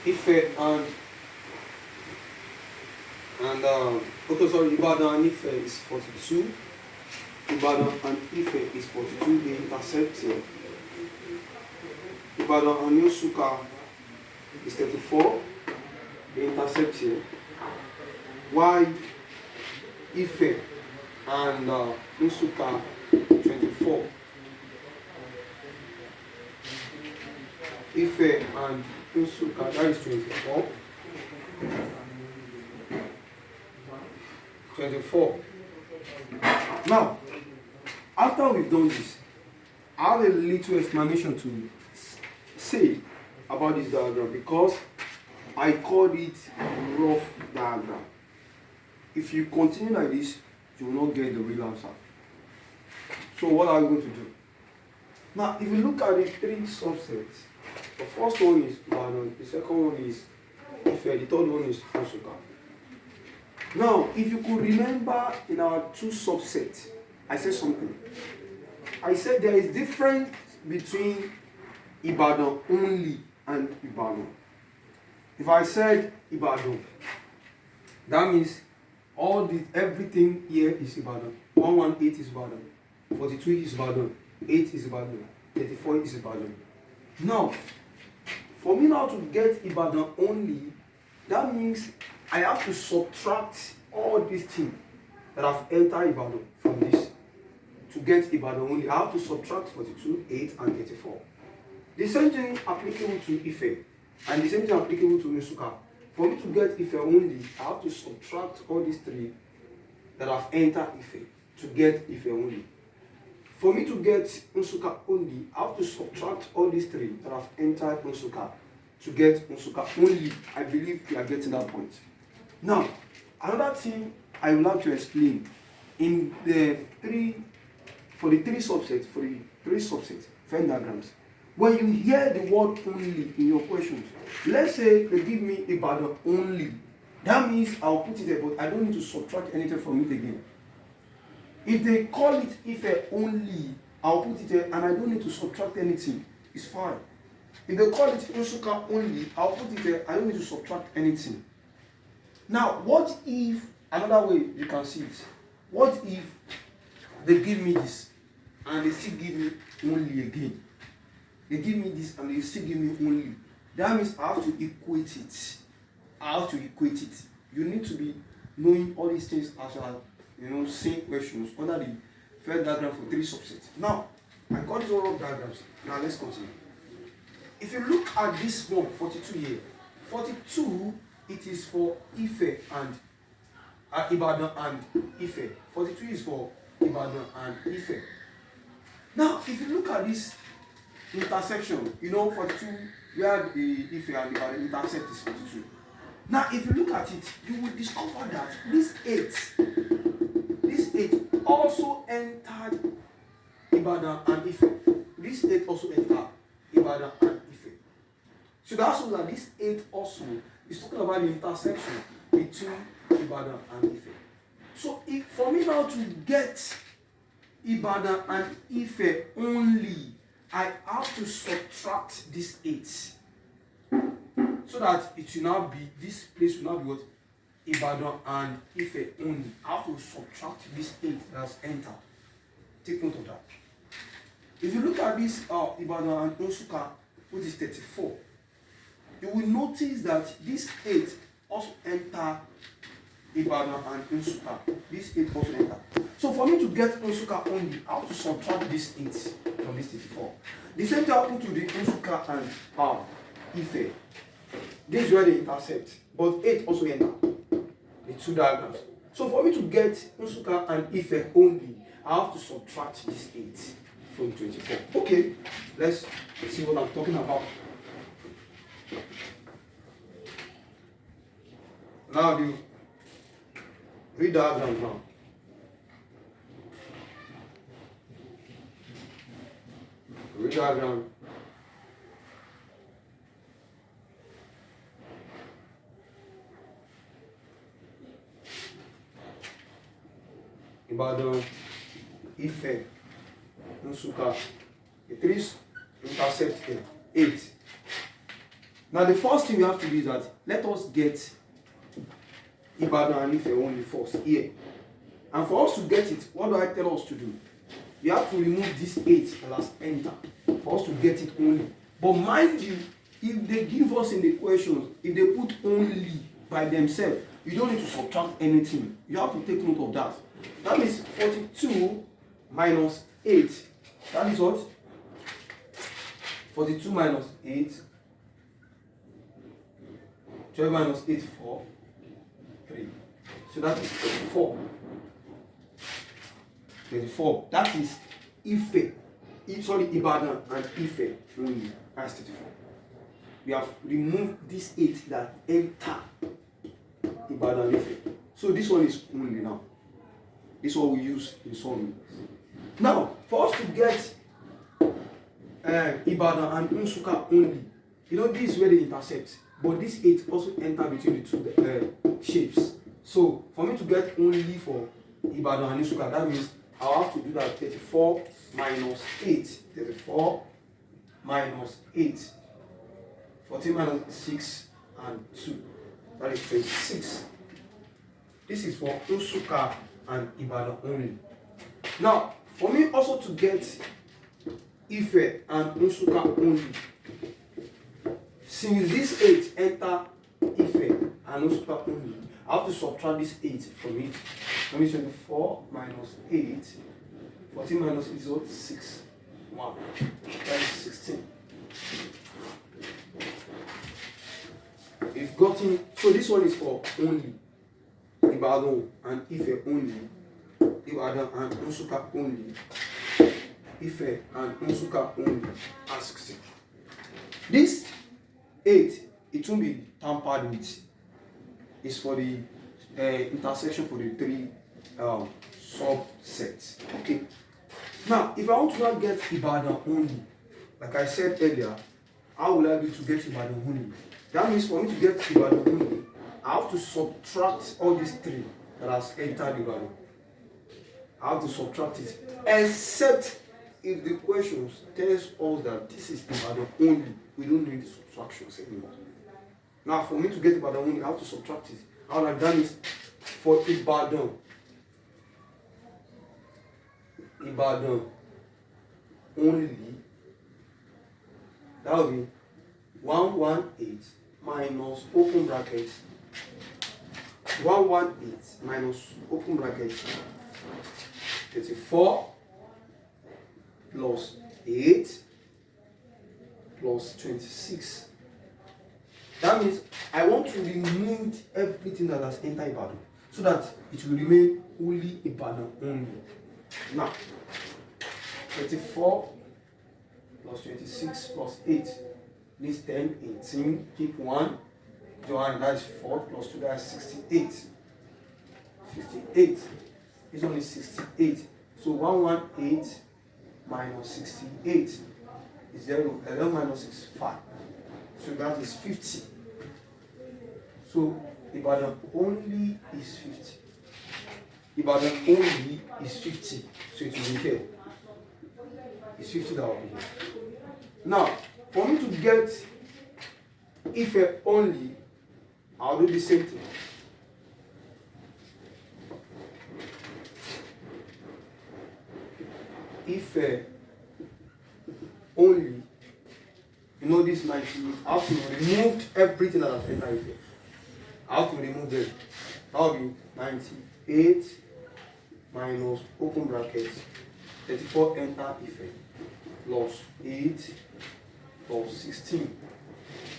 Ife okay, sorry, Ibadan and Ife is 42. Ibadan and Ife is 42. They intersect here. Ibadan and Yosuka is 34. They intersect here. Why Ife and Yosuka 24? Ife and Yosuka, that is 24. 24. Now, after we've done this, I have a little explanation to say about this diagram because I called it rough diagram. If you continue like this, you will not get the real answer. So what are we going to do? Now, if you look at the three subsets, the first one is Ibadan, the second one is Ife, the third one is Nsukka. Now, if you could remember in our two subsets, I said something. I said there is difference between Ibadan only and Ibadan. If I said Ibadan, that means everything here is Ibadan. 118 is Ibadan, 42 is Ibadan, 8 is Ibadan, 34 is Ibadan. Now, for me now to get Ibadan only, that means I have to subtract all these things that have entered Ibadan from this. To get Ibadan only, I have to subtract 42, 8, and 34. The same thing applicable to Ife, and the same thing applicable to Nsukka. For me to get Ife only, I have to subtract all these three that have entered Ife to get Ife only. For me to get Nsukka only, I have to subtract all these three that have entered Nsukka to get Nsukka only. I believe you are getting that point. Now, another thing I would like to explain in the three subsets, Venn diagrams. When you hear the word only in your questions, let's say they give me Ibadan only. That means I'll put it there, but I don't need to subtract anything from it again. If they call it Ife only, I'll put it there and I don't need to subtract anything. It's fine. If they call it Nsukka only, I'll put it there. I don't need to subtract anything. Now, what if, another way you can see it, what if they give me this and they still give me only again? They give me this and they still give me only. That means I have to equate it. You need to be knowing all these things as you are seeing questions under the Venn diagram for three subsets. Now, I got these all of diagrams. Now let's continue. If you look at this one, 42 here, 42, it is for Ife and Ibadan and Ife. 42 is for Ibadan and Ife. Now, if you look at this intersection, 42, where the Ife and Ibadan intersect is 42. Now, if you look at it, you will discover that this 8 also entered Ibadan and Ife. This 8 also entered Ibadan and Ife. So that's so that this 8 also is talking about the intersection between Ibadan and Ife. So for me now to get Ibadan and Ife only, I have to subtract this 8. So that it will now be, this place will now be what? Ibadan and Ife only. I have to subtract this 8 that has entered. Take note of that. If you look at this Ibadan and Nsukka, which is 34, you will notice that this 8 also enter Ibadan and Nsukka. This 8 also enter. So for me to get Nsukka only, I have to subtract this 8 from this 34. The same thing happened to the Nsukka and Ife. This is where they intersect. But 8 also enter the two diagrams. So for me to get Nsukka and Ife only, I have to subtract this 8 from 24. Okay, let's see what I'm talking about. Now you read diagram now. Read diagram. Ibadan, Ife, Nsukka. The three intersect here. 8. Now the first thing we have to do is that let us get Ibadan and Ife only first here. And for us to get it, what do I tell us to do? We have to remove this 8 that has entered for us to get it only. But mind you, if they give us in the questions, if they put only by themselves, you don't need to subtract anything. You have to take note of that. That means 42 minus 8. That is what? 42 minus 8. 12 minus 8, 4. 3. So that is 34. 34. That is Ife. Ibadan and Ife only. That's 34. We have removed this 8 that enter Ibadan and Ife. So this one is only now. This one we use in some. Now, for us to get Ibadan and Nsukka only, you know, this is where they intersect. But this 8 also enter between the two shapes. So, for me to get only for Ibadan and Nsukka, that means I'll have to do that 34 minus 8. 34 minus 8. 14 minus 6 and 2. That is 26. This is for Nsukka and Ibadan only. Now, for me also to get Ife and Nsukka only, since this 8 enter Ife and Nsukka only, I have to subtract this 8 from it. That means 24 minus 8. 14 minus 8 is what? 6. 1. That is 16. We've gotten, so this one is for only Ibadan and Ife only. Ibadan and Nsukka only. Ife and Nsukka only. And 16. This 8, it won't be tampered with. It's for the intersection for the 3 subsets. Okay. Now, if I want to now get Ibadan only, like I said earlier, how will I be to get Ibadan only? That means for me to get Ibadan only, I have to subtract all these 3 that has entered Ibadan. I have to subtract it, except if the questions tells us that this is Ibadan only. We don't need the subtractions anymore. Now, for me to get Ibadan only, I have to subtract it. All I've done is for Ibadan only, that will be 118 minus open brackets 118 minus open brackets 34 plus 8 plus 26. That means I want to remove everything that has entered Ibadan so that it will remain only Ibadan only. Now, 34 plus 26 plus 8 this 10, 18, keep 1, join, that's 4 plus 2, that's 68. 68. This one is 68. So 118 minus 68 is 0. 11 minus 6 is 5. So that is 50. So Ibadan only is 50. Ibadan only is 50. So it will be here. It's 50 that will be here. Now, for me to get Ife only, I'll do the same thing. Ife only, you know this 98, I have to remove everything that has entered Ife. I have to remove them. That will be 98 minus open brackets 34 enter Ife plus 8 plus 16.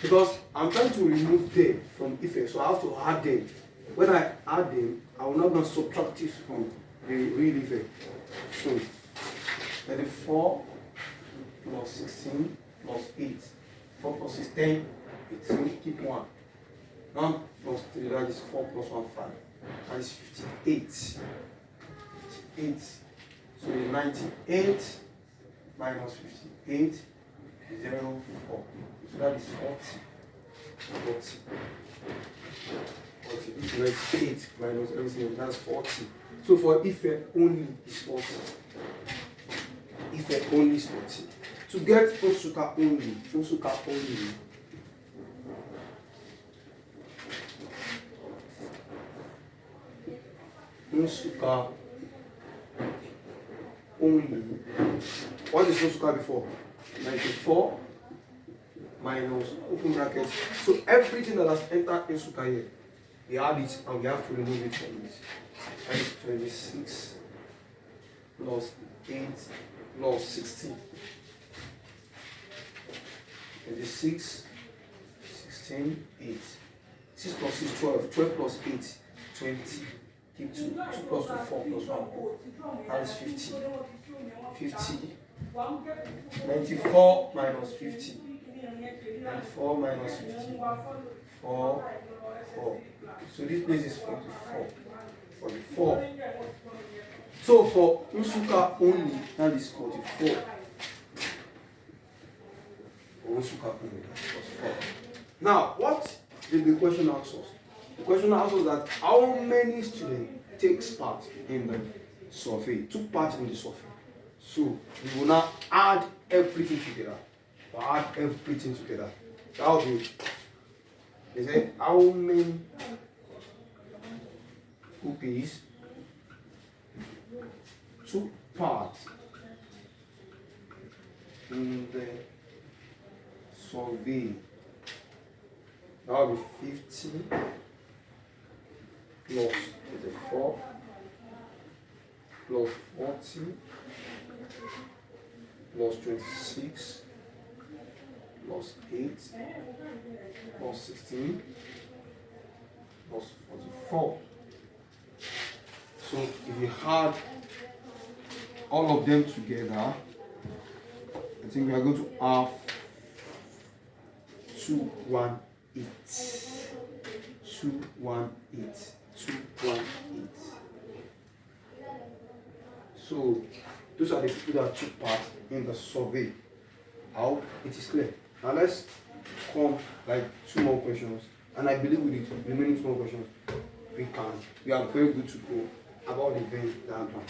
Because I'm trying to remove them from Ife, so I have to add them. When I add them, I will not going to subtract it from the real Ife. So 34 plus 16 plus 8. 4 plus 6, 10, 18, keep 1. 1 plus 3, that is 4 plus 1, 5. That is 58. 58. So 98 minus 58 is 0, 4. So that is 40. 40. 40. This is 98 minus everything, that's 40. So for Ife only is 40. Ife only is 40. To get Nsukka only, Unsuka only. What is Unsuka before? 94 minus open brackets. So everything that has entered Unsuka here, we add it and we have to remove it from this. That is 26 plus 8 plus 16. 26, 16, 8. 6 plus 6, 12. 12 plus 8, 20. Keep 2. 2 plus 2, 4 plus 1. That is 50. 50. 94 minus 50. 94 minus 50. 4, 4. So this place is 44. 44. So for Unsuka only, that is 44. Unsuka only, that is 44. Now, what did the question ask us? The question asked us that how many students takes part in the survey, took part in the survey. So we will now add everything together. We'll add everything together. That will be, they say, how many pupils took part in the survey? That will be 50 plus 34 plus 40 plus 26 plus 8 plus 16 plus 44. So if you add all of them together, I think we are going to have 218. 218. 218. So those are the people that took part in the survey. How it is clear. Now let's come like 2 more questions, and I believe with the remaining 2 more questions we are very good to go about the Venn diagram.